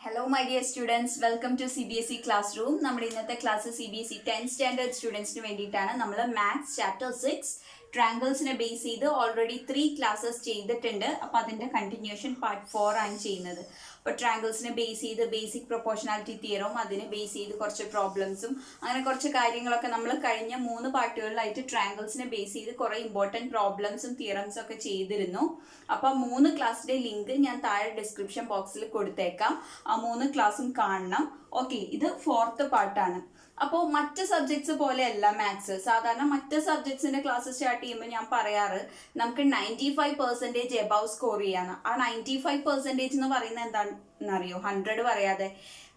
Hello my dear students, welcome to CBSE classroom. നമ്മുടെ ഇന്നത്തെ class CBSE 10th standard സ്റ്റുഡൻസിന് വേണ്ടിയിട്ടാണ്. നമ്മൾ മാത്സ് ചാപ്റ്റർ 6 ട്രയാങ്കിൾസിനെ ബേസ് ചെയ്ത് ഓൾറെഡി 3 ക്ലാസ്സസ് ചെയ്തിട്ടുണ്ട്. അപ്പോൾ അതിൻ്റെ കണ്ടിന്യൂഷൻ പാർട്ട് 4 ആണ് ചെയ്യുന്നത്. അപ്പോൾ ട്രയാങ്കിൾസിനെ ബേസ് ചെയ്ത് ബേസിക് പ്രൊപ്പോർഷണാലിറ്റി തിയറവും അതിനെ ബേസ് ചെയ്ത് കുറച്ച് പ്രോബ്ലംസും അങ്ങനെ കുറച്ച് കാര്യങ്ങളൊക്കെ നമ്മൾ കഴിഞ്ഞ 3 പാർട്ടുകളിലായിട്ട് ട്രയാങ്കിൾസിനെ ബേസ് ചെയ്ത് കുറേ ഇമ്പോർട്ടൻറ്റ് പ്രോബ്ലംസും തിയറംസും ഒക്കെ ചെയ്തിരുന്നു. അപ്പോൾ 3 ക്ലാസ്സിൻ്റെ ലിങ്ക് ഞാൻ താഴെ ഡിസ്ക്രിപ്ഷൻ ബോക്സിൽ കൊടുത്തേക്കാം. ആ 3 ക്ലാസ്സും കാണണം. ഓക്കെ, ഇത് 4th പാർട്ടാണ്. അപ്പോൾ മറ്റ് സബ്ജക്ട്സ് പോലെയല്ല മാത്സ്. സാധാരണ മറ്റ് സബ്ജക്ട്സിന്റെ ക്ലാസ് സ്റ്റാർട്ട് ചെയ്യുമ്പോൾ ഞാൻ പറയാറ് നമുക്ക് 95% എബവ് സ്കോർ ചെയ്യാന്ന്. ആ 95% എന്ന് പറയുന്നത് എന്താണെന്നറിയോ? 100 പറയാതെ.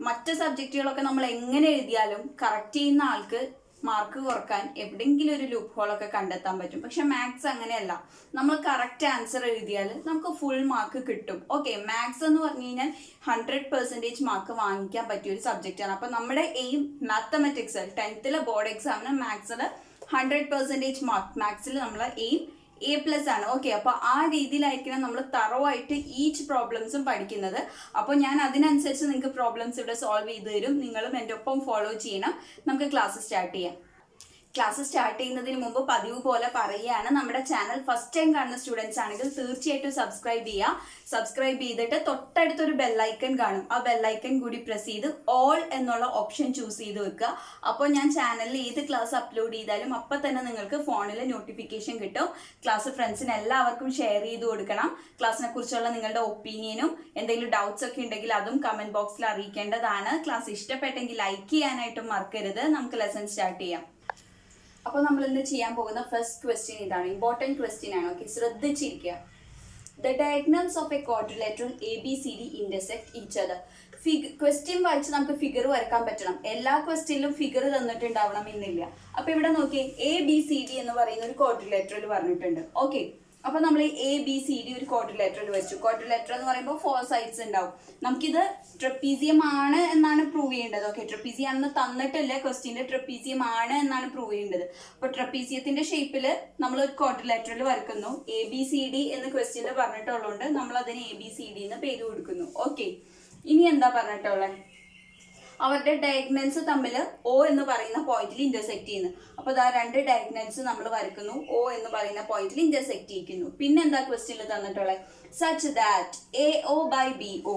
മറ്റ് സബ്ജക്റ്റുകളൊക്കെ നമ്മൾ എങ്ങനെ എഴുതിയാലും കറക്റ്റ് ചെയ്യുന്ന ആൾക്ക് മാർക്ക് കുറക്കാൻ എവിടെയെങ്കിലും ഒരു ലൂപ്പ് ഹോളൊക്കെ കണ്ടെത്താൻ പറ്റും. പക്ഷെ മാത്സ് അങ്ങനെയല്ല. നമ്മൾ കറക്റ്റ് ആൻസർ എഴുതിയാൽ നമുക്ക് ഫുൾ മാർക്ക് കിട്ടും. ഓക്കെ, മാത്സ് എന്ന് പറഞ്ഞു കഴിഞ്ഞാൽ 100% മാർക്ക് വാങ്ങിക്കാൻ പറ്റിയ ഒരു സബ്ജക്റ്റാണ്. അപ്പം നമ്മുടെ എയിം മാത്തമെറ്റിക്സ് 10th ബോർഡ് എക്സാമിന് മാത്സിൽ 100% മാർക്ക്. മാത്സിൽ നമ്മളെ എയിം A+ ആണ്. ഓക്കെ, അപ്പോൾ ആ രീതിയിലായിരിക്കണം നമ്മൾ തറവായിട്ട് ഈച്ച് പ്രോബ്ലംസും പഠിക്കുന്നത്. അപ്പോൾ ഞാൻ അതിനനുസരിച്ച് നിങ്ങൾക്ക് പ്രോബ്ലംസ് ഇവിടെ സോൾവ് ചെയ്ത് തരും. നിങ്ങളും എൻ്റെ ഒപ്പം ഫോളോ ചെയ്യണം. നമുക്ക് ക്ലാസ് സ്റ്റാർട്ട് ചെയ്യാം. ക്ലാസ് സ്റ്റാർട്ട് ചെയ്യുന്നതിന് മുമ്പ് പതിവ് പോലെ പറയുകയാണ്, നമ്മുടെ ചാനൽ ഫസ്റ്റ് ടൈം കാണുന്ന സ്റ്റുഡൻസ് ആണെങ്കിൽ തീർച്ചയായിട്ടും സബ്സ്ക്രൈബ് ചെയ്യുക. സബ്സ്ക്രൈബ് ചെയ്തിട്ട് തൊട്ടടുത്തൊരു ബെല്ലൈക്കൺ കാണും. ആ ബെല്ലൈക്കൺ കൂടി പ്രസ് ചെയ്ത് ഓൾ എന്നുള്ള ഓപ്ഷൻ ചൂസ് ചെയ്ത് വെക്കുക. അപ്പോൾ ഞാൻ ചാനലിൽ ഏത് ക്ലാസ് അപ്ലോഡ് ചെയ്താലും അപ്പം തന്നെ നിങ്ങൾക്ക് ഫോണിൽ നോട്ടിഫിക്കേഷൻ കിട്ടും. ക്ലാസ് ഫ്രണ്ട്സിന് എല്ലാവർക്കും ഷെയർ ചെയ്ത് കൊടുക്കണം. ക്ലാസ്സിനെ കുറിച്ചുള്ള നിങ്ങളുടെ ഒപ്പീനിയനും എന്തെങ്കിലും ഡൗട്ട്സ് ഒക്കെ ഉണ്ടെങ്കിൽ അതും കമൻറ്റ് ബോക്സിൽ അറിയിക്കേണ്ടതാണ്. ക്ലാസ് ഇഷ്ടപ്പെട്ടെങ്കിൽ ലൈക്ക് ചെയ്യാനായിട്ടും മറക്കരുത്. നമുക്ക് ലെസൺ സ്റ്റാർട്ട് ചെയ്യാം. അപ്പോൾ നമ്മൾ ഇന്ന് ചെയ്യാൻ പോകുന്ന ഫസ്റ്റ് ക്വസ്റ്റ്യൻ ഇതാണ്. ഇമ്പോർട്ടൻറ്റ് ക്വസ്റ്റ്യൻ ആണ്. ഓക്കെ, ശ്രദ്ധിച്ചിരിക്കുക. The diagonals of a quadrilateral ABCD intersect each other. Question വായിച്ച് നമുക്ക് ഫിഗർ വരക്കാൻ പറ്റണം. എല്ലാ ക്വസ്റ്റ്യനിലും ഫിഗർ തന്നിട്ടുണ്ടാവണം എന്നില്ല. അപ്പൊ ഇവിടെ നോക്കിയേ, ABCD എന്ന് പറയുന്ന ഒരു ക്വാഡ്രിലേറ്ററൽ പറഞ്ഞിട്ടുണ്ട്. ഓക്കെ, അപ്പൊ നമ്മൾ ABCD ഒരു ക്വാഡ്രിലേറ്ററൽ വെച്ചു. ക്വാഡ്രിലേറ്ററൽ എന്ന് പറയുമ്പോൾ 4 സൈഡ്സ് ഉണ്ടാവും. നമുക്കിത് ട്രപ്പീസിയം ആണ് എന്നാണ് പ്രൂവ് ചെയ്യേണ്ടത്. ഓക്കെ, ട്രപ്പീസിയം ആണെന്ന് തന്നിട്ടില്ല ക്വസ്റ്റ്യനിൽ. ട്രപ്പീസിയം ആണ് എന്നാണ് പ്രൂവ് ചെയ്യേണ്ടത്. അപ്പൊ ട്രപ്പീസിയത്തിന്റെ ഷേപ്പിൽ നമ്മൾ ഒരു ക്വാഡ്രിലേറ്ററൽ വരക്കുന്നു. ABCD എന്ന് ക്വസ്റ്റ്യനിൽ പറഞ്ഞിട്ടുള്ളതുകൊണ്ട് നമ്മൾ അതിന് ABCD എന്ന് പേര് കൊടുക്കുന്നു. ഓക്കെ, ഇനി എന്താ പറഞ്ഞിട്ടുള്ളത്? അവരുടെ ഡയഗണൽസ് തമ്മിൽ O എന്ന് പറയുന്ന പോയിന്റിൽ ഇന്റർസെക്ട് ചെയ്യുന്നു. അപ്പൊ ഇതാ 2 ഡയഗണൽസ് നമ്മൾ വരക്കുന്നു. O എന്ന് പറയുന്ന പോയിന്റിൽ ഇന്റർസെക്ട് ചെയ്യിക്കുന്നു. പിന്നെ എന്താ ക്വസ്റ്റ്യനിൽ തന്നിട്ടുള്ളത്? Such that AO by BO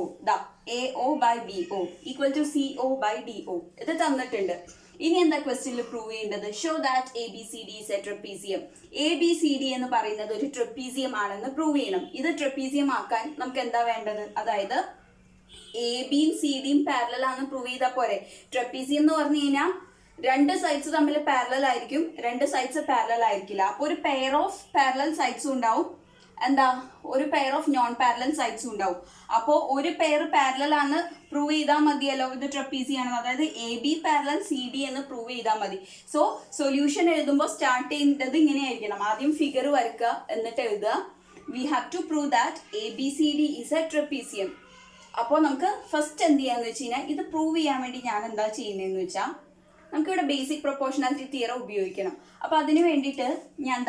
AO by BO equal to CO by DO. ഇത് തന്നിട്ടുണ്ട്. ഇനി എന്താ ക്വസ്റ്റ്യനിൽ പ്രൂവ് ചെയ്യേണ്ടത്? Show that ABCD is a trapezium. ABCD എന്ന് പറയുന്നത് ഒരു ട്രപ്പീസിയം ആണെന്ന് പ്രൂവ് ചെയ്യണം. ഇത് ട്രപ്പീസിയം ആക്കാൻ നമുക്ക് എന്താ വേണ്ടത്? അതായത് ABയും CDയും പാരലൽ ആണെന്ന് പ്രൂവ് ചെയ്താൽ പോരെ. ട്രപ്പീസിയം എന്ന് പറഞ്ഞു കഴിഞ്ഞാൽ 2 സൈഡ്സ് തമ്മിൽ പാരലൽ ആയിരിക്കും, 2 സൈഡ്സ് പാരലൽ ആയിരിക്കില്ല. അപ്പോൾ ഒരു പെയർ ഓഫ് പാരലൽ സൈഡ്സും ഉണ്ടാവും, ഒരു പെയർ ഓഫ് നോൺ പാരലൽ സൈഡ്സും ഉണ്ടാവും. അപ്പോൾ ഒരു പെയർ പാരലൽ ആണ് പ്രൂവ് ചെയ്താൽ മതിയല്ലോ ഇത് ട്രപ്പീസിയം ആണെന്ന്. അതായത് AB പാരലൽ CD എന്ന് പ്രൂവ് ചെയ്താൽ മതി. സോ സൊല്യൂഷൻ എഴുതുമ്പോൾ സ്റ്റാർട്ട് ചെയ്യേണ്ടത് ഇങ്ങനെയായിരിക്കണം. ആദ്യം ഫിഗർ വരക്കുക, എന്നിട്ട് എഴുതുക. We have to prove that ABCD is a trapezium. അപ്പോൾ നമുക്ക് ഫസ്റ്റ് എന്ത് ചെയ്യാന്ന് വെച്ച് കഴിഞ്ഞാൽ, ഇത് പ്രൂവ് ചെയ്യാൻ വേണ്ടി ഞാൻ എന്താ ചെയ്യുന്നതെന്ന് വെച്ചാൽ, നമുക്കിവിടെ ബേസിക് പ്രൊപ്പോർഷണാലിറ്റി തിയറം ഉപയോഗിക്കണം. അപ്പോൾ അതിന് വേണ്ടിയിട്ട് ഞാൻ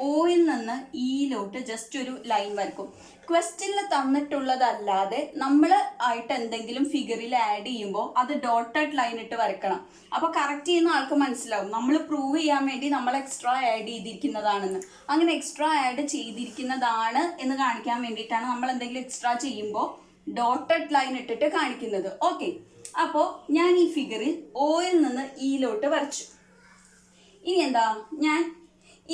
Oയിൽ നിന്ന് Eയിലോട്ട് ജസ്റ്റ് ഒരു ലൈൻ വരക്കും. ക്വസ്റ്റ്യനിൽ തന്നിട്ടുള്ളതല്ലാതെ നമ്മൾ ആയിട്ട് എന്തെങ്കിലും ഫിഗറിൽ ആഡ് ചെയ്യുമ്പോൾ അത് ഡോട്ടഡ് ലൈൻ ഇട്ട് വരക്കണം. അപ്പോൾ കറക്റ്റ് ചെയ്യുന്ന ആൾക്ക് മനസ്സിലാവും നമ്മൾ പ്രൂവ് ചെയ്യാൻ വേണ്ടി നമ്മൾ എക്സ്ട്രാ ആഡ് ചെയ്തിരിക്കുന്നതാണെന്ന്. അങ്ങനെ എക്സ്ട്രാ ആഡ് ചെയ്തിരിക്കുന്നതാണ് എന്ന് കാണിക്കാൻ വേണ്ടിയിട്ടാണ് നമ്മൾ എന്തെങ്കിലും എക്സ്ട്രാ ചെയ്യുമ്പോൾ ഡോട്ടഡ് ലൈൻ ഇട്ടിട്ട് കാണിക്കുന്നത്. ഓക്കെ, അപ്പോൾ ഞാൻ ഈ ഫിഗറിൽ Oയിൽ നിന്ന് Eയിലോട്ട് വരച്ചു. ഇനി എന്താ, ഞാൻ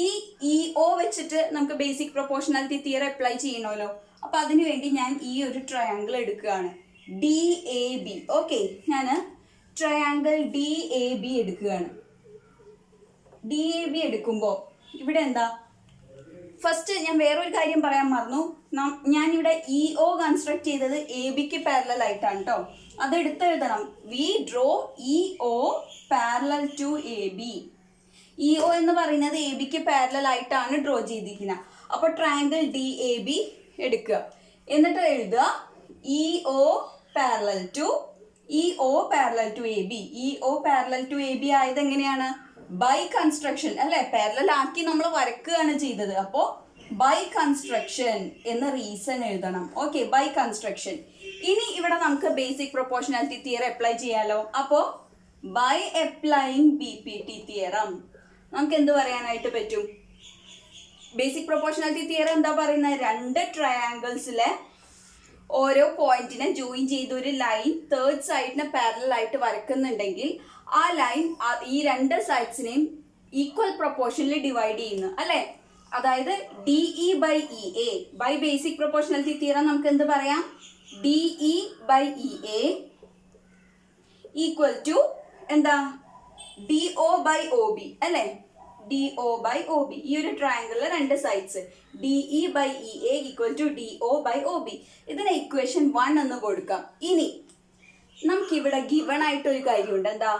ഈ EO വെച്ചിട്ട് നമുക്ക് ബേസിക് പ്രൊപ്പോർഷണാലിറ്റി തിയറി അപ്ലൈ ചെയ്യണമല്ലോ. അപ്പോൾ അതിനു വേണ്ടി ഞാൻ ഈ ഒരു ട്രയാങ്കിൾ എടുക്കുകയാണ്, DAB. ഓക്കെ, ഞാൻ ട്രയാങ്കിൾ DAB എടുക്കുകയാണ്. DAB എടുക്കുമ്പോൾ ഇവിടെ എന്താ, ഫസ്റ്റ് ഞാൻ വേറൊരു കാര്യം പറയാൻ മറന്നു. ഞാനിവിടെ EO കൺസ്ട്രക്ട് ചെയ്തത് ABക്ക് പാരലൽ ആയിട്ടാണ് കേട്ടോ. അത് എടുത്തെഴുതണം. We draw EO parallel to AB. EO എന്ന് പറയുന്നത് ABക്ക് പാരലൽ ആയിട്ടാണ് ഡ്രോ ചെയ്തിരിക്കുന്നത്. അപ്പോൾ ട്രയാങ്കിൾ DAB എടുക്കുക, എന്നിട്ട് എഴുതുക EO parallel to AB. EO parallel to AB ആയത് എങ്ങനെയാണ്? ബൈ കൺസ്ട്രക്ഷൻ അല്ലെ, പാരലൽ ആക്കി നമ്മൾ വരക്കുകയാണ് ചെയ്തത്. അപ്പോൾ ബൈ കൺസ്ട്രക്ഷൻ എന്ന റീസൺ എഴുതണം. Okay, by construction. ഇനി ഇവിടെ നമുക്ക് ബേസിക് പ്രൊപ്പോർഷണാലിറ്റി തിയറം അപ്ലൈ ചെയ്യാലോ. അപ്പോൾ ബൈ അപ്ലൈയിങ് BPT തിയറം നമുക്ക് എന്ത് പറയാനായിട്ട് പറ്റും? ബേസിക് പ്രൊപ്പോർഷണാലിറ്റി തിയറം എന്താ പറയുന്നത്? രണ്ട് ട്രയാങ്കിൾസിലെ ഓരോ പോയിന്റിനെ ജോയിൻ ചെയ്ത് ഒരു ലൈൻ തേർഡ് സൈഡിന് പാരലൽ ആയിട്ട് വരക്കുന്നുണ്ടെങ്കിൽ ആ ലൈൻ ഈ രണ്ട് സൈഡ്സിനെയും ഈക്വൽ പ്രൊപ്പോർഷനിൽ ഡിവൈഡ് ചെയ്യുന്നു അല്ലെ. അതായത് DE by EA by basic proportionality theorem നമുക്ക് എന്ത് പറയാം? DE by EA equal to എന്താ? DO by OB അല്ലെ. DO by OB ഈ ഒരു ട്രയാങ്കിളിലെ രണ്ട് sides DE by EA equal to DO by OB. ഇതിന് ഇക്വേഷൻ 1 എന്ന് കൊടുക്കാം. ഇനി നമുക്കിവിടെ ഗിവൺ ആയിട്ടൊരു കാര്യമുണ്ട്. എന്താ?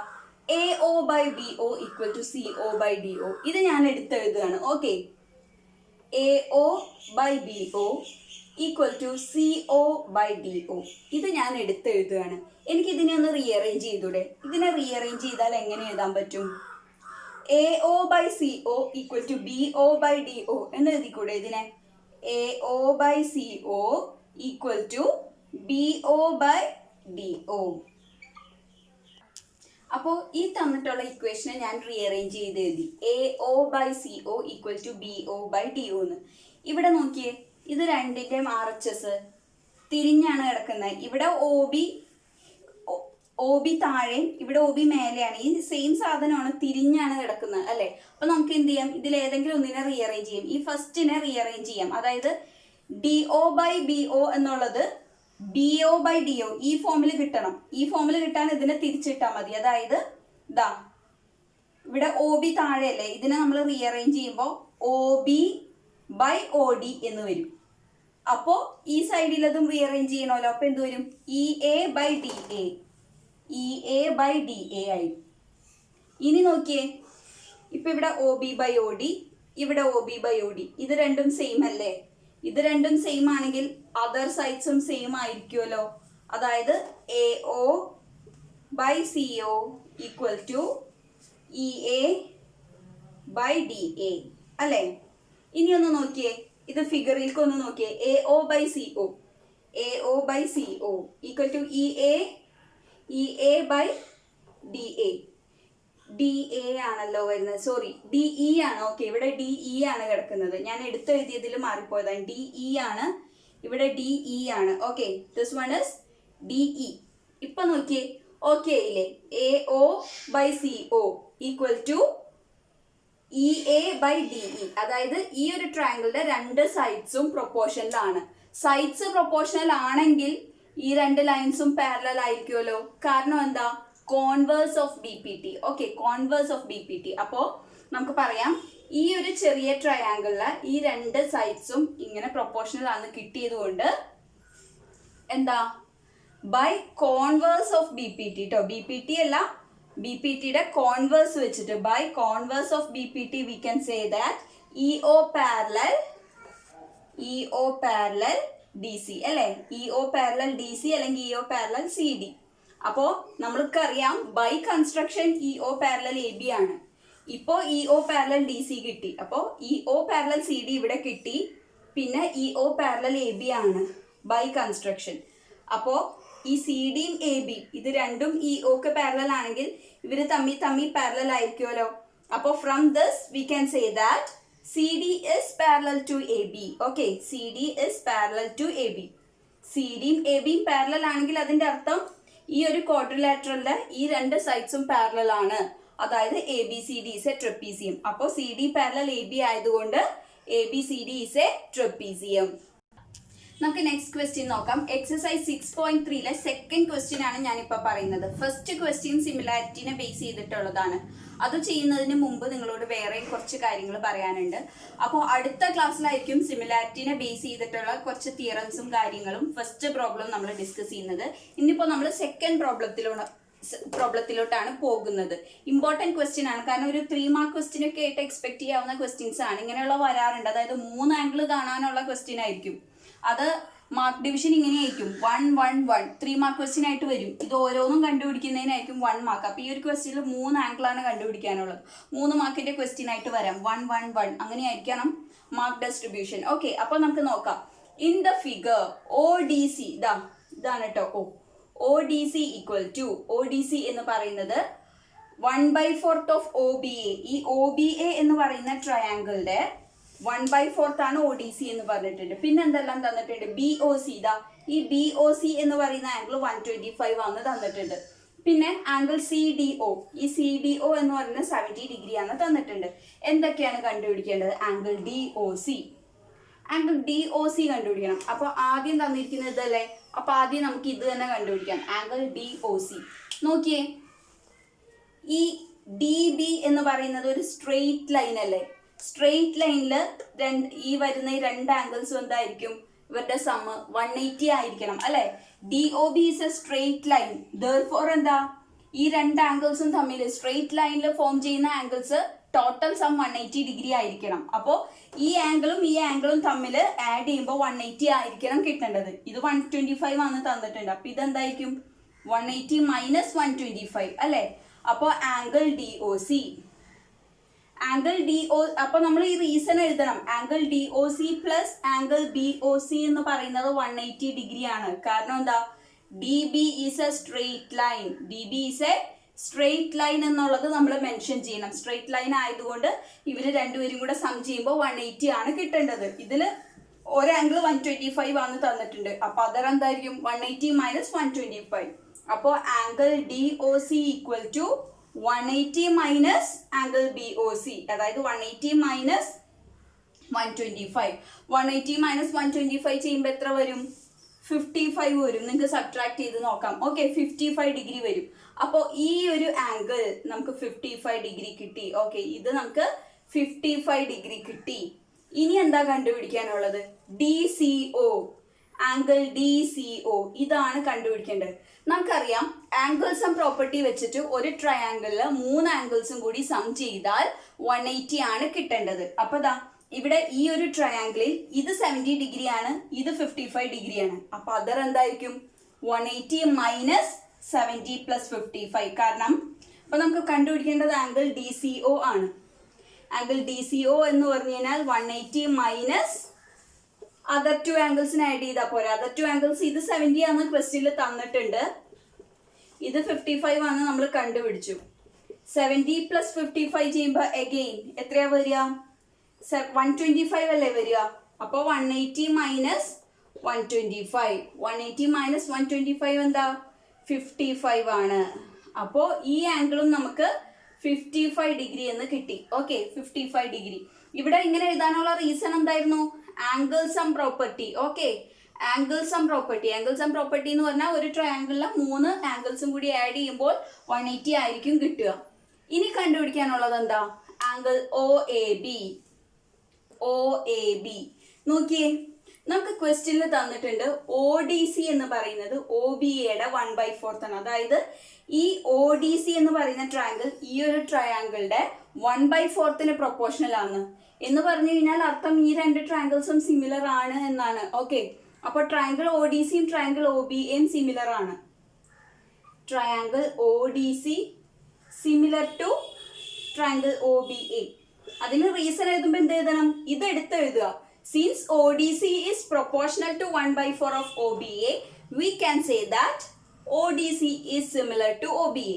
AO by BO equal to CO by DO. ഇത് ഞാൻ എടുത്തെഴുതുകയാണ്. Okay, AO by BO equal to CO by DO. ഇത് ഞാൻ എടുത്തെഴുതുകയാണ്. എനിക്ക് ഇതിനെ ഒന്ന് റീഅറേഞ്ച് ചെയ്തൂടെ? ഇതിനെ റീഅറേഞ്ച് ചെയ്താൽ എങ്ങനെ എഴുതാൻ പറ്റും? AO by CO equal to BO by DO എന്ന് എഴുതിക്കൂടെ ഇതിനെ? AO by CO equal to BO by DO. അപ്പോൾ ഈ തന്നിട്ടുള്ള ഇക്വേഷനെ ഞാൻ റീഅറേഞ്ച് ചെയ്ത് എഴുതി. AO by CO equal to BO by DO എന്ന്. ഇവിടെ നോക്കിയേ, ഇത് രണ്ടിൻ്റെയും RHS തിരിഞ്ഞാണ് കിടക്കുന്നത്. ഇവിടെ OB താഴെയും ഇവിടെ OB മേലെയാണ്. ഈ സെയിം സാധനമാണ്, തിരിഞ്ഞാണ് കിടക്കുന്നത് അല്ലെ. അപ്പൊ നമുക്ക് എന്ത് ചെയ്യാം? ഇതിൽ ഏതെങ്കിലും ഒന്നിനെ റീഅറേഞ്ച് ചെയ്യാം. ഈ ഫസ്റ്റിനെ റീഅറേഞ്ച് ചെയ്യാം. അതായത് DO by BO എന്നുള്ളത് BO by DO ഈ ഫോമിൽ കിട്ടണം. ഈ ഫോമിൽ കിട്ടാൻ ഇതിനെ തിരിച്ചിട്ടാൽ മതി. അതായത് ഇതാ ഇവിടെ OB താഴെയല്ലേ, ഇതിനെ നമ്മൾ റീഅറേഞ്ച് ചെയ്യുമ്പോൾ OB by OD എന്ന് വരും. അപ്പോൾ ഈ സൈഡിലതും റീഅറേഞ്ച് ചെയ്യണമല്ലോ. അപ്പൊ എന്ത് വരും? EA by DA by DA ആയി. ഇനി നോക്കിയേ, ഇപ്പൊ ഇവിടെ OB by OD, ഇവിടെ OB by OD, ഇത് രണ്ടും സെയിം അല്ലേ? ഇത് രണ്ടും സെയിം ആണെങ്കിൽ അതർ സൈഡ്സും സെയിം ആയിരിക്കുമല്ലോ. അതായത് AO by CO equal to EA by DA അല്ലേ. ഇനി ഒന്ന് നോക്കിയേ, ഇത് ഫിഗറിലേക്ക് ഒന്ന് നോക്കിയേ. AO by CO equal to EA by DA ആണല്ലോ വരുന്നത്. സോറി, DE ആണ്. ഓക്കെ, ഇവിടെ DE ആണ് കിടക്കുന്നത്. ഞാൻ എടുത്തെഴുതിയതിൽ മാറിപ്പോയതാണ്. DE ആണ്, ഇവിടെ DE ആണ്. Okay, this one is DE. ഇപ്പൊ നോക്കിയേ, ഓക്കെ ഇല്ലേ? AO by CO equal to EA by DE. അതായത് ഈ ഒരു ട്രയാങ്കിളിന്റെ രണ്ട് സൈഡ്സും പ്രൊപ്പോർഷനിലാണ്. സൈഡ്സ് പ്രൊപ്പോർഷണൽ ആണെങ്കിൽ ഈ രണ്ട് ലൈൻസും പാരലൽ ആയിരിക്കുമല്ലോ. കാരണം എന്താ? Converse of BPT. Okay, converse of BPT. അപ്പോൾ നമുക്ക് പറയാം, ഈ ഒരു ചെറിയ ട്രയാങ്കിളിലെ ഈ രണ്ട് സൈഡ്സും ഇങ്ങനെ പ്രൊപ്പോർഷണൽ ആണ് കിട്ടിയത് കൊണ്ട് എന്താ? ബൈ കോൺവേഴ്സ് ഓഫ് BPT കേട്ടോ. BPT അല്ല, BPTയുടെ കോൺവേഴ്സ് വെച്ചിട്ട് by converse of BPT we can say that EO parallel DC അല്ലെ. EO പാരലൽ DC അല്ലെങ്കിൽ EO പാരലൽ CD. അപ്പോൾ നമ്മൾക്കറിയാം by construction EO parallel AB ആണ്. ഇപ്പോൾ EO പാരലൽ DC കിട്ടി. അപ്പോൾ EO പാരലൽ CD ഇവിടെ കിട്ടി. പിന്നെ EO പാരലൽ AB ആണ് ബൈ കൺസ്ട്രക്ഷൻ. അപ്പോൾ ഈ CDയും AB ഇത് രണ്ടും EOക്ക് പാരലൽ ആണെങ്കിൽ ഇവർ തമ്മിൽ പാരലൽ ആയിരിക്കുമല്ലോ. അപ്പോൾ from this we can say that CD is parallel to AB. Okay, CD is parallel to AB. CDയും ABയും പാരലൽ ആണെങ്കിൽ അതിന്റെ അർത്ഥം ഈ ഒരു ക്വാഡ്രിലാറ്ററലിന്റെ ഈ രണ്ട് സൈഡ്സും പാരലൽ ആണ്. അതായത് ABCD is a trapezium. അപ്പോൾ CD പാരലൽ AB ആയതുകൊണ്ട് ABCD is a trapezium. നമുക്ക് നെക്സ്റ്റ് ക്വസ്റ്റ്യൻ നോക്കാം. എക്സസൈസ് 6.3 സെക്കൻഡ് ക്വസ്റ്റ്യൻ ആണ് ഞാനിപ്പോൾ പറയുന്നത്. ഫസ്റ്റ് ക്വസ്റ്റ്യൻ സിമിലാരിറ്റിനെ ബേസ് ചെയ്തിട്ടുള്ളതാണ്. അത് ചെയ്യുന്നതിന് മുമ്പ് നിങ്ങളോട് വേറെ കുറച്ച് കാര്യങ്ങൾ പറയാനുണ്ട്. അപ്പോൾ അടുത്ത ക്ലാസ്സിലായിരിക്കും സിമിലാരിറ്റിനെ ബേസ് ചെയ്തിട്ടുള്ള കുറച്ച് തിയറംസും കാര്യങ്ങളും ഫസ്റ്റ് പ്രോബ്ലം നമ്മൾ ഡിസ്കസ് ചെയ്യുന്നത്. ഇന്നിപ്പോൾ നമ്മൾ സെക്കൻഡ് പ്രോബ്ലത്തിലോട്ടാണ് പോകുന്നത്. ഇമ്പോർട്ടൻറ്റ് ക്വസ്റ്റ്യൻ ആണ്, കാരണം ഒരു 3 മാർക്ക് ക്വസ്റ്റ്യൻ ഒക്കെ ആയിട്ട് എക്സ്പെക്ട് ചെയ്യാവുന്ന ക്വസ്റ്റ്യൻസ് ആണ്. ഇങ്ങനെയുള്ള വരാറുണ്ട്. അതായത് 3 ആംഗിൾ കാണാനുള്ള ക്വസ്റ്റ്യൻ ആയിരിക്കും. അത് മാർക്ക് ഡിവിഷൻ ഇങ്ങനെയായിരിക്കും 1 1 1 3 മാർക്ക് ക്വസ്റ്റ്യൻ ആയിട്ട് വരും. ഇത് ഓരോന്നും കണ്ടുപിടിക്കുന്നതിനായിരിക്കും 1 മാർക്ക്. അപ്പോൾ ഈ ഒരു ക്വസ്റ്റ്യനിൽ 3 ആംഗിളാണ് കണ്ടുപിടിക്കാനുള്ളത്. 3 മാർക്കിന്റെ ക്വസ്റ്റ്യൻ ആയിട്ട് വരാം. 1 1 1 അങ്ങനെയായിരിക്കണം മാർക്ക് ഡിസ്ട്രിബ്യൂഷൻ. ഓക്കെ, അപ്പോൾ നമുക്ക് നോക്കാം. ഇൻ ദ ഫിഗർ ODC, ഇതാണ് കേട്ടോ O. ODC equal to ODC എന്ന് പറയുന്നത് 1/4 ഓഫ് OBA. ഈ OBA എന്ന് പറയുന്ന ട്രയാങ്കിളിന്റെ 1/4 ആണ് ODC എന്ന് പറഞ്ഞിട്ടുണ്ട്. പിന്നെ എന്തെല്ലാം തന്നിട്ടുണ്ട്? BOC. ഇതാ ഈ BOC എന്ന് പറയുന്ന ആംഗിൾ 125 ആണ് തന്നിട്ടുണ്ട്. പിന്നെ ആംഗിൾ CDO, ഈ CDO എന്ന് പറയുന്നത് 70 ഡിഗ്രി ആണ് തന്നിട്ടുണ്ട്. എന്തൊക്കെയാണ് കണ്ടുപിടിക്കേണ്ടത്? Angle DOC. ആംഗിൾ DOC കണ്ടുപിടിക്കണം. അപ്പൊ ആദ്യം തന്നിരിക്കുന്നത് ഇതല്ലേ, അപ്പൊ ആദ്യം നമുക്ക് ഇത് തന്നെ കണ്ടുപിടിക്കാം. ആംഗിൾ DOC നോക്കിയേ, ഈ DB എന്ന് പറയുന്നത് ഒരു സ്ട്രെയിറ്റ് ലൈൻ അല്ലേ. സ്ട്രെയിറ്റ് ലൈനിൽ ഈ വരുന്ന രണ്ട് ആംഗിൾസും എന്തായിരിക്കും? ഇവരുടെ സമ്മ് 180 ആയിരിക്കണം അല്ലെ. DOB is A straight line. therefore എന്താ, ഈ രണ്ട് ആംഗിൾസും തമ്മിൽ സ്ട്രെയിറ്റ് ലൈനിൽ ഫോം ചെയ്യുന്ന ആംഗിൾസ് ടോട്ടൽ സം 180 ഡിഗ്രി ആയിരിക്കണം. അപ്പോൾ ഈ ആംഗിളും തമ്മിൽ ആഡ് ചെയ്യുമ്പോൾ 180 ആയിരിക്കണം കിട്ടേണ്ടത്. ഇത് 125 ആണ് തന്നിട്ടുണ്ട്. അപ്പൊ ഇതെന്തായിരിക്കും? 180 മൈനസ് 125 അല്ലെ. അപ്പോൾ ആംഗിൾ DOC, അപ്പൊ നമ്മൾ ഈ റീസൺ എഴുതണം. Angle DOC plus angle BOC എന്ന് പറയുന്നത് 180 ഡിഗ്രി ആണ്. കാരണം എന്താ? DB is A straight line. DB is A straight line എന്നുള്ളത് നമ്മൾ മെൻഷൻ ചെയ്യണം. സ്ട്രെയിറ്റ് ലൈൻ ആയതുകൊണ്ട് ഇവര് രണ്ടുപേരും കൂടെ സം ചെയ്യുമ്പോൾ 180 ആണ് കിട്ടേണ്ടത്. ഇതിൽ ഒരു ആംഗിൾ 125 ആണ് തന്നിട്ടുണ്ട്. അപ്പൊ അതർ എന്തായിരിക്കും? 180 മൈനസ് 125. അപ്പോൾ angle DOC equal to 180 minus angle BOC, അതായത് 180 മൈനസ് 125. 180 മൈനസ് 125 ചെയ്യുമ്പോൾ എത്ര വരും? 55 വരും. നിങ്ങൾക്ക് സബ്ട്രാക്ട് ചെയ്ത് നോക്കാം. ഓക്കെ, 55 ഡിഗ്രി വരും. അപ്പോൾ ഈ ഒരു ആംഗിൾ നമുക്ക് 55 ഡിഗ്രി കിട്ടി. ഓക്കെ, ഇത് നമുക്ക് 55 ഡിഗ്രി കിട്ടി. ഇനി എന്താ കണ്ടുപിടിക്കാനുള്ളത്? DCO, ആംഗിൾ DCO ഇതാണ് കണ്ടുപിടിക്കേണ്ടത്. നമുക്കറിയാം ആംഗിൾ സം പ്രോപ്പർട്ടി വെച്ചിട്ട് ഒരു ട്രയാങ്കിളില് 3 ആംഗിൾസും കൂടി സം ചെയ്താൽ 180 ആണ് കിട്ടേണ്ടത്. അപ്പൊ ദാ ഇവിടെ ഈ ഒരു ട്രയാങ്കിളിൽ ഇത് 70 ഡിഗ്രി ആണ്, ഇത് 55 ഡിഗ്രി ആണ്. അപ്പൊ അതർ എന്തായിരിക്കും? 180 മൈനസ് 70 പ്ലസ് 55. കാരണം അപ്പൊ നമുക്ക് കണ്ടുപിടിക്കേണ്ടത് ആംഗിൾ DCO ആണ്. ആംഗിൾ DCO എന്ന് പറഞ്ഞു കഴിഞ്ഞാൽ 180 മൈനസ് അതർ 2 ആംഗിൾസിന് ആഡ് ചെയ്താൽ പോരെ. അതർ 2 ആംഗിൾസ് ഇത് 70 ആണ് ക്വസ്റ്റ്യനിൽ തന്നിട്ടുണ്ട്, ഇത് 55 ആണ് നമ്മൾ കണ്ടുപിടിച്ചു. 70 പ്ലസ് 55 ചെയ്യുമ്പോൾ അഗെയിൻ എത്രയാ വരിക? 125 അല്ലേ വരിക. അപ്പോൾ 180 മൈനസ് 125, 180 മൈനസ് 125 എന്താ? 55 ആണ്. അപ്പോൾ ഈ ആംഗിളും നമുക്ക് 55 ഡിഗ്രി എന്ന് കിട്ടി. Okay, 55 degree. ഇവിടെ ഇങ്ങനെ എഴുതാനുള്ള റീസൺ എന്തായിരുന്നു? Angle sum property. Okay, angle sum property എന്ന് പറഞ്ഞാൽ ഒരു ട്രയാങ്കിളിലെ 3 ആംഗിൾസും കൂടി ആഡ് ചെയ്യുമ്പോൾ 180 ആയിരിക്കും കിട്ടുക. ഇനി കണ്ടുപിടിക്കാനുള്ളത് എന്താ? Angle OAB. നോക്കിയേ, നമുക്ക് ക്വസ്റ്റ്യനിൽ തന്നിട്ടുണ്ട് ODC എന്ന് പറയുന്നത് OBAയുടെ 1/4 ആണ്. അതായത് ഈ ODC എന്ന് പറയുന്ന ട്രയാങ്കിൾ ഈ ഒരു ട്രയാങ്കിളുടെ 1/4 പ്രൊപ്പോർഷണൽ ആണ് എന്ന് പറഞ്ഞു കഴിഞ്ഞാൽ അർത്ഥം ഈ രണ്ട് ട്രയാങ്കിൾസും സിമിലർ ആണ് എന്നാണ്. ഓക്കെ, അപ്പൊ ട്രയാങ്കിൾ ODCയും ട്രയാങ്കിൾ OBAയും സിമിലർ ആണ്. Triangle ODC similar to triangle OBA. അതിന് റീസൺ എഴുതുമ്പോൾ എന്ത് എഴുതണം? ഇത് എടുത്ത് എഴുതുക. Since ODC is proportional to 1/4 of OBA, we can say that ODC is similar to OBA.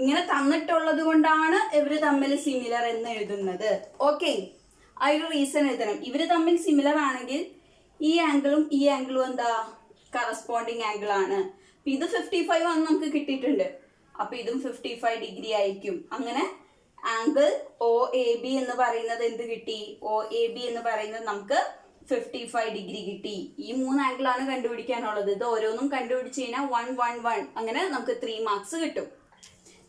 ഇങ്ങനെ തന്നിട്ടുള്ളത് കൊണ്ടാണ് ഇവര് തമ്മിൽ സിമിലർ എന്ന് എഴുതുന്നത്. ഓക്കെ, ആ ഒരു റീസൺ എഴുതണം. ഇവര് തമ്മിൽ സിമിലർ ആണെങ്കിൽ ഈ ആംഗിളും എന്താ? കറസ്പോണ്ടിങ് ആംഗിൾ ആണ്. ഇത് 55 ആണ് നമുക്ക് കിട്ടിയിട്ടുണ്ട്. അപ്പൊ ഇതും 55 ഡിഗ്രി ആയിരിക്കും. അങ്ങനെ ആംഗിൾ OAB എന്ന് പറയുന്നത് എന്ത് കിട്ടി? OAB എന്ന് പറയുന്നത് നമുക്ക് 55 ഡിഗ്രി കിട്ടി. ഈ 3 ആംഗിൾ ആണ് കണ്ടുപിടിക്കാനുള്ളത്. ഇത് ഓരോന്നും കണ്ടുപിടിച്ച് കഴിഞ്ഞാൽ 1 1 1 അങ്ങനെ നമുക്ക് 3 മാർക്സ് കിട്ടും.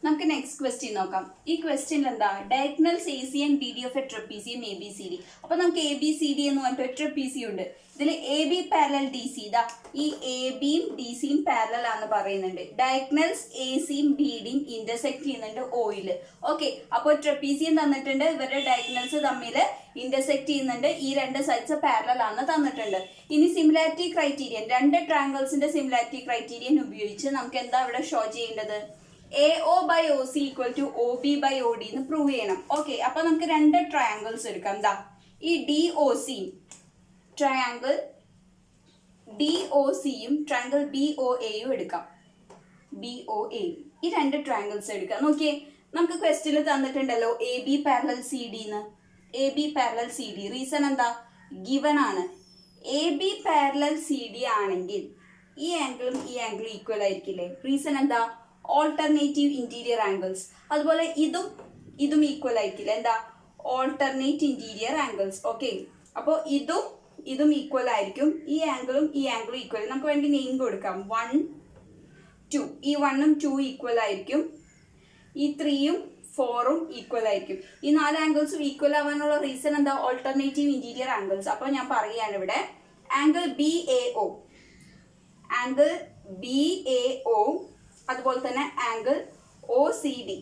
നമുക്ക് നെക്സ്റ്റ് ക്വസ്റ്റ്യൻ നോക്കാം. ഈ ക്വസ്റ്റ്യനിൽ എന്താ? Diagonals AC and BD of A trapezium ABCD. അപ്പൊ നമുക്ക് ABCD എന്ന് പറഞ്ഞിട്ട് ഒരു ട്രപ്പീസി ഉണ്ട്. ഇതിൽ AB പാരലൽ DC, ഇതാ ഈ ABയും DCയും പാരലൽ ആണെന്ന് പറയുന്നുണ്ട്. ഡയഗണൽസ് ACയും BDയും ഇന്റർസെക്ട് ചെയ്യുന്നുണ്ട് Oയിൽ. ഓക്കെ, അപ്പോൾ ട്രപ്പീസിയം തന്നിട്ടുണ്ട്, ഇവരുടെ ഡയഗണൽസ് തമ്മിൽ ഇന്റർസെക്ട് ചെയ്യുന്നുണ്ട്, ഈ രണ്ട് സൈഡ്സ് പാരലൽ ആണെന്ന് തന്നിട്ടുണ്ട്. ഇനി സിമിലാരിറ്റി ക്രൈറ്റീരിയൻ, രണ്ട് ട്രയാങ്കിൾസിന്റെ സിമിലാരിറ്റി ക്രൈറ്റീരിയൻ ഉപയോഗിച്ച് നമുക്ക് എന്താ ഇവിടെ ഷോ ചെയ്യേണ്ടത്? AO by OC equal to OB by OD എന്ന് പ്രൂവ് ചെയ്യണം. ഓക്കെ, അപ്പൊ നമുക്ക് രണ്ട് ട്രയാങ്കിൾസ് എടുക്കാം. എന്താ ഈ DOC ട്രയാങ്കിൾ ഡി ഒ സിയും ട്രയാങ്കിൾ ബി ഒ എയും എടുക്കാം. ബി ഒ എ ഈ രണ്ട് ട്രയാങ്കിൾസ് എടുക്കാം. നോക്കിയേ, നമുക്ക് ക്വസ്റ്റ്യനിൽ തന്നിട്ടുണ്ടല്ലോ A B parallel C D എന്ന്. A B parallel C D, reason എന്താ? ഗിവൺ ആണ്. A B parallel C D ആണെങ്കിൽ ഈ ആംഗിളും ഈ ആംഗിളും ഈക്വൽ ആയിരിക്കില്ലേ? റീസൺ എന്താ? Alternative interior angles. അതുപോലെ ഇതും ഈക്വൽ ആയിരിക്കില്ല. എന്താ? Alternate interior angles. ഓക്കെ, അപ്പോൾ ഇതും ഈക്വൽ ആയിരിക്കും. ഈ ആംഗിളും ഈക്വൽ. നമുക്ക് വേണ്ടി നെയിം കൊടുക്കാം. 1 2. ഈ 1ഉം 2 ഈക്വൽ ആയിരിക്കും. ഈ 3ഉം 4ഉം ഈക്വൽ ആയിരിക്കും. ഈ 4 ആംഗിൾസും ഈക്വൽ ആവാനുള്ള റീസൺ എന്താ? Alternative interior angles. അപ്പോൾ ഞാൻ പറയുകയാണ് ഇവിടെ angle B A O, angle B A O, അതുപോലെ തന്നെ angle O C D,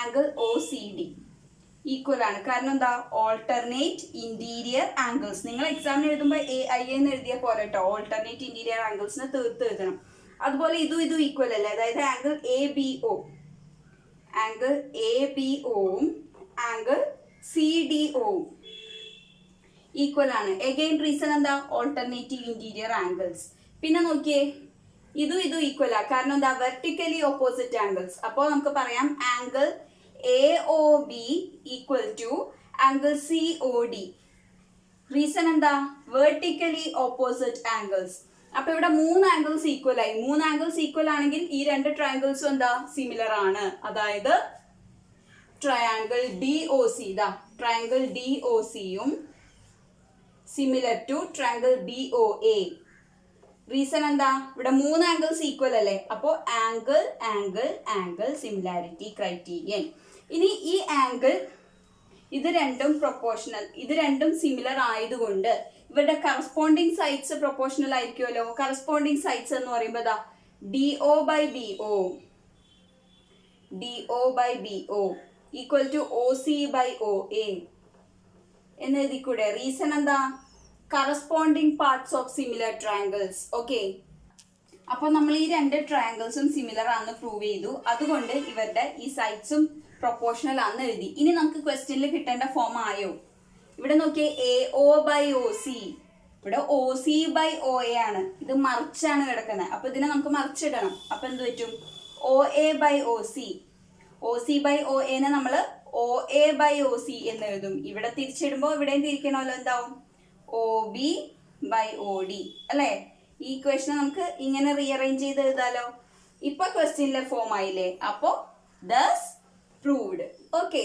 angle O C D equal ആണ്. കാരണം എന്താ? Alternate interior angles. നിങ്ങൾ എക്സാമിന് എഴുതുമ്പോൾ AI എന്ന് എഴുതിയാൽ പോരെ കേട്ടോ. ഓൾട്ടർനേറ്റ് ഇന്റീരിയർ ആംഗിൾസിന് തീർത്ത് എഴുതണം. അതുപോലെ ഇതും ഈക്വൽ അല്ലേ? അതായത് angle A B O, angle A B ഒവും ആംഗിൾ സി ഡി ഒവും ഈക്വൽ ആണ്. എഗെയിൻ റീസൺ എന്താ? Alternative interior angles. പിന്നെ നോക്കിയേ, ഇതും ഈക്വൽ ആ. കാരണം എന്താ? Vertically opposite angles. അപ്പോൾ നമുക്ക് പറയാം angle A O B equal to angle C O D. Reason എന്താ? Vertically opposite angles. അപ്പൊ ഇവിടെ 3 ആംഗിൾസ് ഈക്വൽ ആയി. 3 ആംഗിൾസ് ഈക്വൽ ആണെങ്കിൽ ഈ രണ്ട് ട്രയാങ്കിൾസും എന്താ? സിമിലർ ആണ്. അതായത് triangle D O C, triangle D O സിയും similar to triangle B O A. Reason എന്താ? ഇവിടെ 3 ആംഗിൾസ് ഈക്വൽ അല്ലേ? അപ്പോൾ ആംഗിൾ സിമിലാരിറ്റി ക്രൈറ്റീരിയൻ. ഇനി ഈ ആംഗിൾ ഇത് രണ്ടും പ്രൊപ്പോർഷണൽ, ഇത് രണ്ടും സിമിലർ ആയതുകൊണ്ട് ഇവരുടെ കറസ്പോണ്ടിങ് സൈഡ്സ് പ്രൊപ്പോർഷണൽ ആയിരിക്കുമല്ലോ. കറസ്പോണ്ടിങ് സൈഡ്സ് എന്ന് പറയുമ്പോൾ D O by B O equal to O C by O A എന്ന് എഴുതിക്കൂടെ? റീസൺ എന്താ? Corresponding parts of similar triangles. Okay, അപ്പോൾ നമ്മൾ ഈ രണ്ട് ട്രയാങ്കിൾസും സിമിലർ ആണെന്ന് പ്രൂവ് ചെയ്തു. അതുകൊണ്ട് ഇവരുടെ ഈ സൈഡ്സും പ്രൊപ്പോർഷണൽ ആണെന്ന് എഴുതി. ഇനി നമുക്ക് ക്വസ്റ്റ്യനിൽ കിട്ടേണ്ട ഫോം ആയോ? ഇവിടെ നോക്കിയേ, A O by O C, ഇവിടെ O C by O A ആണ്. ഇത് മറിച്ചാണ് കിടക്കുന്നത്. അപ്പൊ ഇതിനെ നമുക്ക് മറിച്ചിടണം. അപ്പൊ എന്ത് പറ്റും? O A by O C. O C by O എനെ നമ്മൾ O A by O C എന്ന് എഴുതും. ഇവിടെ തിരിച്ചിടുമ്പോൾ ഇവിടെയും തിരിക്കണമല്ലോ. എന്താവും? O B by O D അല്ലേ? ഈ ഇക്വേഷനെ നമുക്ക് ഇങ്ങനെ റീഅറേഞ്ച് ചെയ്ത് എഴുതാലോ. ഇപ്പൊ ക്വസ്റ്റ്യനിലെ ഫോം ആയില്ലേ? അപ്പോ ദസ് പ്രൂവ്ഡ്. ഓക്കെ,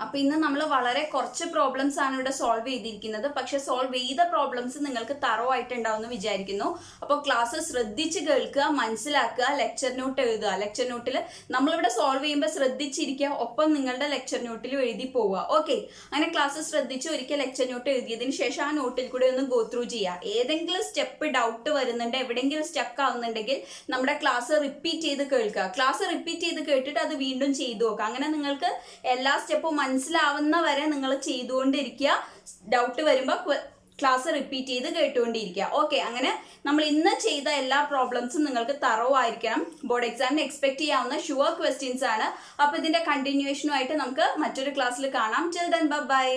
അപ്പൊ ഇന്ന് നമ്മൾ വളരെ കുറച്ച് പ്രോബ്ലംസ് ആണ് ഇവിടെ സോൾവ് ചെയ്തിരിക്കുന്നത്. പക്ഷെ സോൾവ് ചെയ്ത പ്രോബ്ലംസ് നിങ്ങൾക്ക് തറോ ആയിട്ടുണ്ടാവും എന്ന് വിചാരിക്കുന്നു. അപ്പോൾ ക്ലാസ് ശ്രദ്ധിച്ച് കേൾക്കുക, മനസ്സിലാക്കുക, ലെക്ചർ നോട്ട് എഴുതുക. ലെക്ചർ നോട്ടിൽ നമ്മളിവിടെ സോൾവ് ചെയ്യുമ്പോൾ ശ്രദ്ധിച്ചിരിക്കുക, ഒപ്പം നിങ്ങളുടെ ലെക്ചർ നോട്ടിൽ എഴുതി പോവുക. ഓക്കെ, അങ്ങനെ ക്ലാസ് ശ്രദ്ധിച്ച് ഒരിക്കൽ ലെക്ചർ നോട്ട് എഴുതിയതിന് ശേഷം ആ നോട്ടിൽ കൂടെ ഒന്ന് ഗോ ത്രൂ ചെയ്യുക. ഏതെങ്കിലും സ്റ്റെപ്പ് ഡൗട്ട് വരുന്നുണ്ട്, എവിടെയെങ്കിലും സ്റ്റക്ക് ആവുന്നുണ്ടെങ്കിൽ നമ്മുടെ ക്ലാസ് റിപ്പീറ്റ് ചെയ്ത് കേൾക്കുക. ക്ലാസ് റിപ്പീറ്റ് ചെയ്ത് കേട്ടിട്ട് അത് വീണ്ടും ചെയ്തു നോക്കുക. അങ്ങനെ നിങ്ങൾക്ക് എല്ലാ സ്റ്റെപ്പും മനസ്സിലാവുന്ന വരെ നിങ്ങൾ ചെയ്തുകൊണ്ടിരിക്കുക. ഡൗട്ട് വരുമ്പോൾ ക്ലാസ് റിപ്പീറ്റ് ചെയ്ത് കേട്ടുകൊണ്ടിരിക്കുക. ഓക്കെ, അങ്ങനെ നമ്മൾ ഇന്ന് ചെയ്ത എല്ലാ പ്രോബ്ലംസും നിങ്ങൾക്ക് തറോ ആയിരിക്കണം. ബോർഡ് എക്സാമിന് എക്സ്പെക്ട് ചെയ്യാവുന്ന ഷുവർ ക്വസ്റ്റ്യൻസ് ആണ്. അപ്പോൾ ഇതിന്റെ കണ്ടിന്യൂവേഷനുമായിട്ട് നമുക്ക് മറ്റൊരു ക്ലാസ്സിൽ കാണാം. Till then bye.